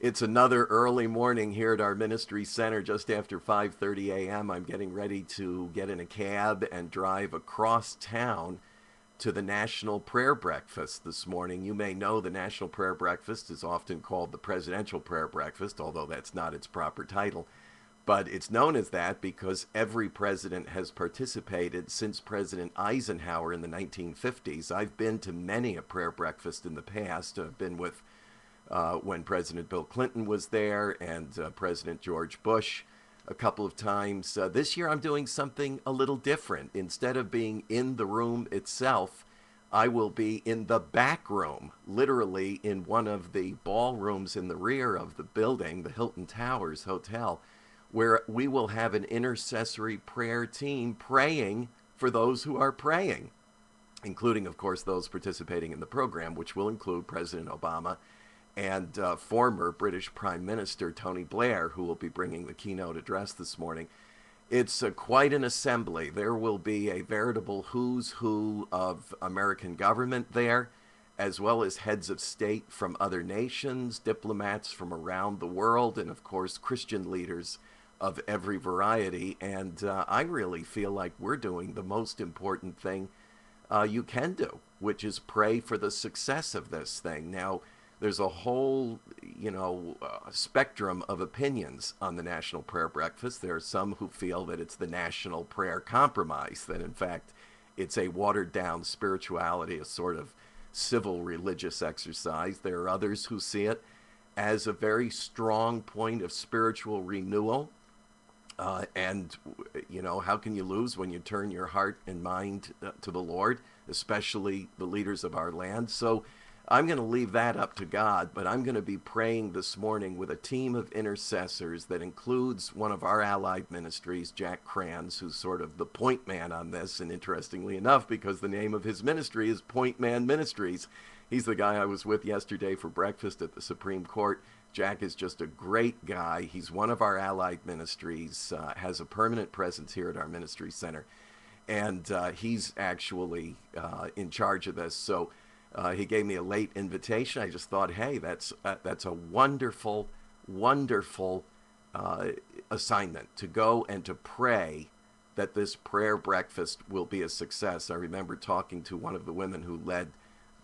It's another early morning here at our ministry center just after 5:30 a.m. I'm getting ready to get in a cab and drive across town to the National Prayer Breakfast this morning. You may know the National Prayer Breakfast is often called the Presidential Prayer Breakfast, although that's not its proper title. But it's known as that because every president has participated since President Eisenhower in the 1950s. I've been to many a prayer breakfast in the past. I've been with when President Bill Clinton was there and President George Bush a couple of times. This year I'm doing something a little different. Instead of being in the room itself, I will be in the back room, literally in one of the ballrooms in the rear of the building, the Hilton Towers Hotel, where we will have an intercessory prayer team praying for those who are praying, including, of course, those participating in the program, which will include President Obama and former British Prime Minister Tony Blair, who will be bringing the keynote address this morning. It's quite an assembly. There will be a veritable who's who of American government there, as well as heads of state from other nations, diplomats from around the world, and of course, Christian leaders of every variety. And I really feel like we're doing the most important thing you can do, which is pray for the success of this thing. Now, there's a whole, spectrum of opinions on the National Prayer Breakfast. There are some who feel that it's the National Prayer Compromise, that in fact it's a watered down spirituality, a sort of civil religious exercise. There are others who see it as a very strong point of spiritual renewal. How can you lose when you turn your heart and mind to the Lord, especially the leaders of our land? So I'm going to leave that up to God, but I'm going to be praying this morning with a team of intercessors that includes one of our allied ministries, Jack Kranz, who's sort of the point man on this. And interestingly enough, because the name of his ministry is Point Man Ministries, he's the guy I was with yesterday for breakfast at the Supreme Court. Jack is just a great guy. He's one of our allied ministries, has a permanent presence here at our ministry center, and he's actually in charge of this. So he gave me a late invitation. I just thought, hey, that's a wonderful, wonderful assignment to go and to pray that this prayer breakfast will be a success. I remember talking to one of the women who led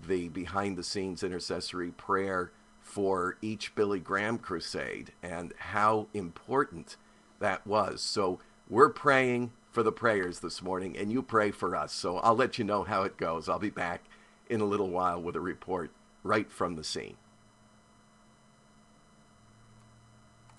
the behind-the-scenes intercessory prayer for each Billy Graham crusade and how important that was. So we're praying for the prayers this morning, and you pray for us. So I'll let you know how it goes. I'll be back in a little while with a report right from the scene.